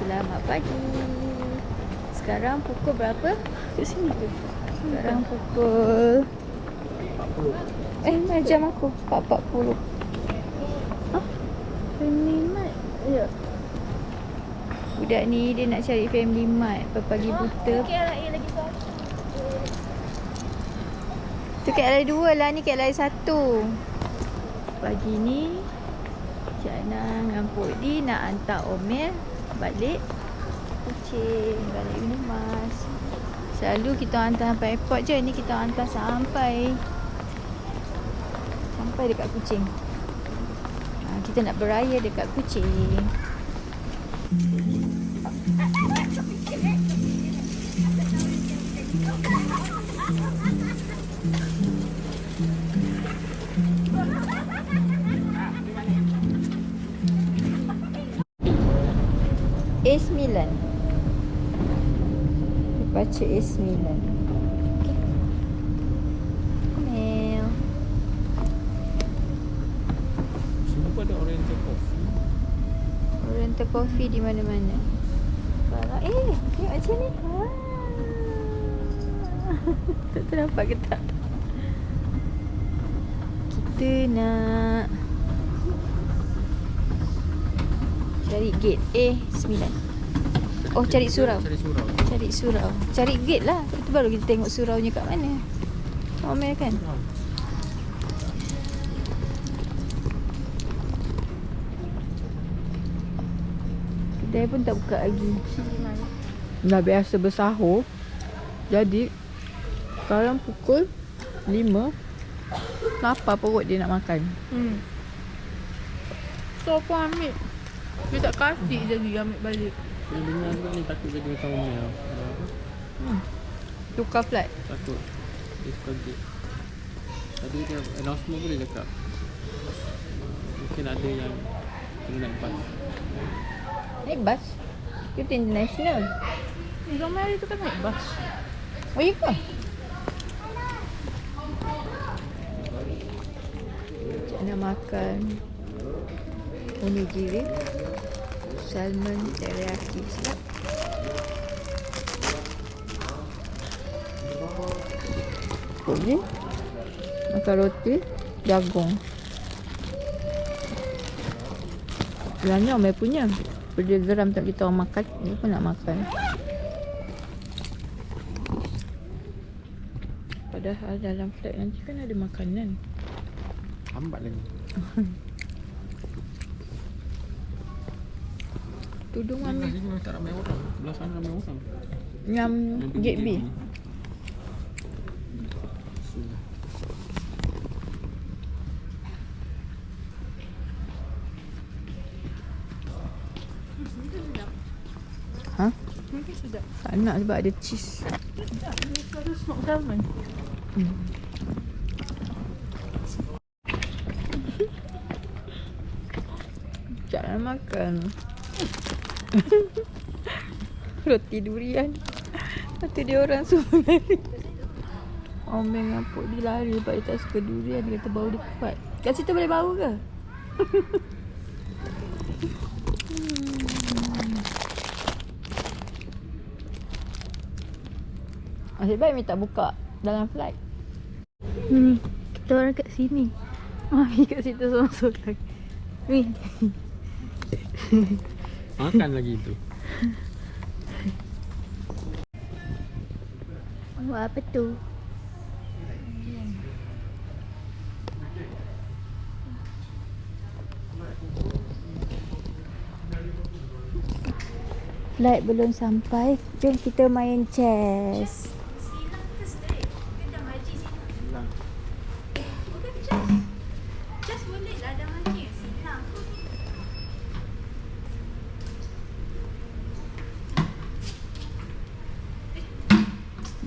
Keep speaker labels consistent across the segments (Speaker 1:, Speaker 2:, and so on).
Speaker 1: Selamat pagi. Sekarang pukul berapa? Kat sini ke? Sekarang pukul 40. Jam aku 4.40. Family Mart. Ya. Budak ni dia nak cari Family Mart pagi buta.
Speaker 2: KLIA lagi tu.
Speaker 1: Tu KLIA 2 lah, ni KLIA 1. Pagi ni Cik Ana dengan Pok Di nak hantar Omel balik kucing, balik Unimas. Selalu kita hantar sampai airport je. Ni kita hantar sampai dekat kucing. Kita nak beraya dekat kucing. A9. Baca A9. Okey. Omel.
Speaker 3: Sini pun ada Oriental Coffee.
Speaker 1: Oriental Coffee di mana-mana. Kalau tengok macam ni. Tak ternampak ke tak? Kita nak cari gate A9. Oh, cari surau. Cari surau. Cari gate lah. Itu baru kita tengok suraunya kat mana. Omel kan? Kedai pun tak buka lagi. Dah biasa bersahur. Jadi sekarang pukul 5. Lapar perut dia nak makan.
Speaker 2: So aku ambil. Dia tak kasih lagi ambil balik.
Speaker 3: Yang dengar juga ni takut jadi macam Omel.
Speaker 1: Tukar flight.
Speaker 3: Takut dia suka gate. Tadi dia announcement pun dia cakap mungkin ada yang kena naik bas.
Speaker 1: Naik bas? Kita international.
Speaker 2: Ramai hari tu kan naik bas.
Speaker 1: Oh, iya ke? Cik nak makan onigiri salmon teriyaki. Sedap. Okey. Makan roti jagung. Sebenarnya Omel punya. Dia geram tak kita orang makan. Dia pun nak makan. Padahal dalam flat nanti kan ada makanan.
Speaker 3: Lambat lagi.
Speaker 1: Tudung
Speaker 3: Sebelah
Speaker 1: ambil.
Speaker 3: sini tak ramai orang. Sebelah sana ramai orang.
Speaker 1: Yang gate B. Ha?
Speaker 2: Mungkin sedap.
Speaker 1: Tak nak sebab ada cheese.
Speaker 2: Sedap. Dia selalu smoke salmon.
Speaker 1: Jangan makan. Roti durian. Lepas tu dia orang semua lari. Omel dengan Pok Di lari sebab dia tak suka durian. Dia kata bau dia kuat. Kat situ boleh bau ke? Nasib baik minta buka dalam flight. Kita orang kat sini. Mami kat situ sorang-sorang. Ni.
Speaker 3: Makan lagi tu.
Speaker 1: Wah, apa tu? Flight belum sampai. Jom kita main chess.
Speaker 2: Silang ke straight? Ke dah haji silang? Bukan just boleh lah dah haji silang.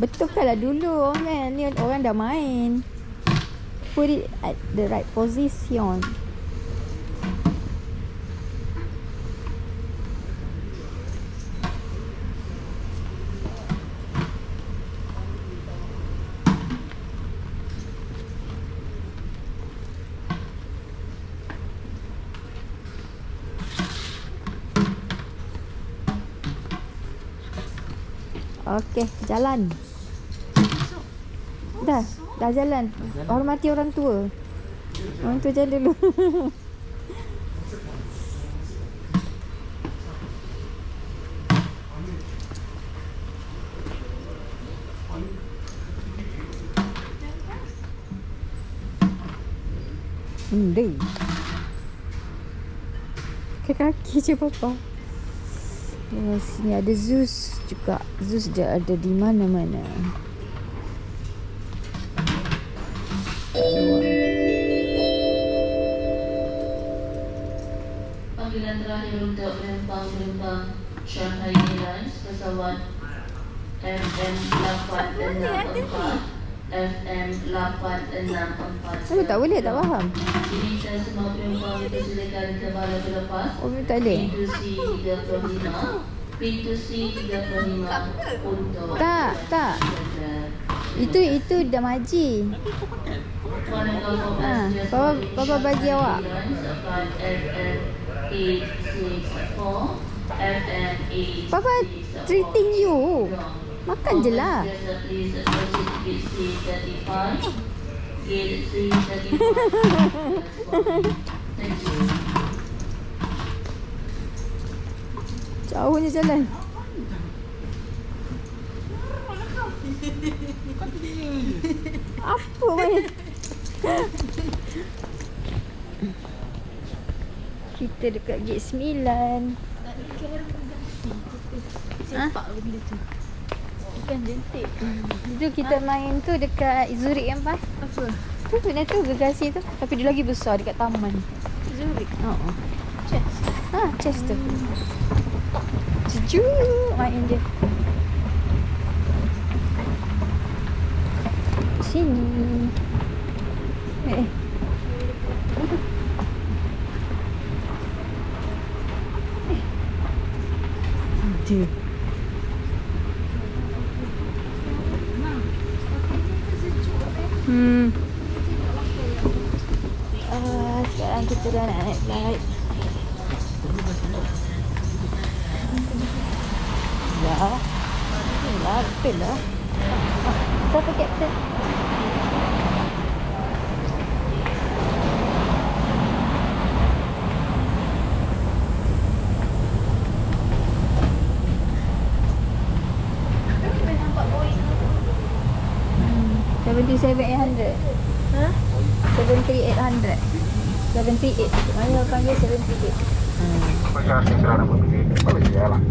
Speaker 1: Betulkan lah dulu Omel. Ni orang dah main. Put it at the right position. Okey, jalan. Dah jalan. Hormati orang tua. Orang tua jalan dulu. Deh. Ke kaki je papa. Oh, sini ada Zeus juga. Zeus dia ada di mana-mana.
Speaker 4: Panggilan terakhir untuk penumpang Shanghai Airlines pesawat FM864 FM864.
Speaker 1: Oh, tak boleh, tak faham.
Speaker 4: Diminta semua penumpang dipersilakan kembali ke lepas.
Speaker 1: Oh, tak boleh.
Speaker 4: Pintu C35 untuk
Speaker 1: Tak. Itu dah maji. Bapa bagi awak. Papa treating you. Makan je lah. Jauhnya jalan. Apa main? Kita dekat gate 9.
Speaker 2: Sepak ke bila tu? Bukan jentik.
Speaker 1: Itu kita main tu dekat Zurich kan, Pak?
Speaker 2: Apa?
Speaker 1: Tu benda tu gergasi tu. Tapi dia lagi besar dekat taman.
Speaker 2: Zurich.
Speaker 1: Chest. Chest tu. Sejuk main dia. Sini. Dia. Sekarang kita dah nak naik flight. Betul lah. Siapa kapten?
Speaker 2: Nampak Boeing.
Speaker 1: 73800. 73800. 738. Mari orang panggil 738.
Speaker 5: Bagasi kerana memilih kembali ke airline.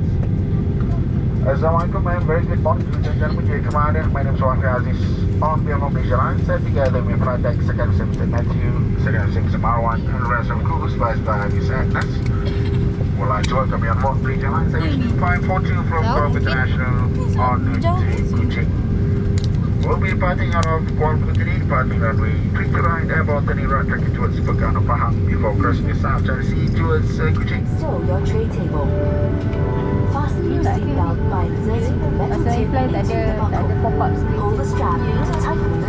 Speaker 5: Assalamualaikum and very good morning ladies and gentlemen. Dear Commander, my name is Wafi Aziz. On behalf of Malaysia Airlines, and together with flight deck Second St. Matthew, Second St. Marwan, and the rest of the crew supervised by Miss Agnes, would like to welcome you on board Malaysia Airlines MH2542 from Kuala International on route to Kuching. We'll be departing out of Kuala Lumpur, departing runway 32 right, airborne turning right, tracking towards Pekano Pahang before crossing the South China Sea towards Kuching.
Speaker 6: Store your tray table. Fasten your seatbelt by inserting the metal
Speaker 1: Masa
Speaker 6: tip
Speaker 1: flight tak
Speaker 6: into the
Speaker 1: ada
Speaker 6: buckle.
Speaker 1: pop-up screen.
Speaker 6: Pull the strap to tighten the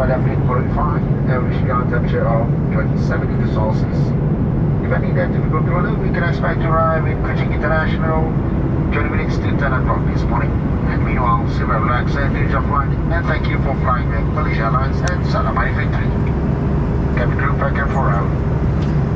Speaker 5: weather being very fine, and we should on temperature of 27 degrees Celsius. If any that difficult weather, we can expect to arrive in Kuching International 20 minutes to 10 o'clock this morning. And meanwhile, super relax and enjoy your flight, and thank you for flying with Malaysia Airlines and Salam Factory. Cabin crew, pack and 4 out.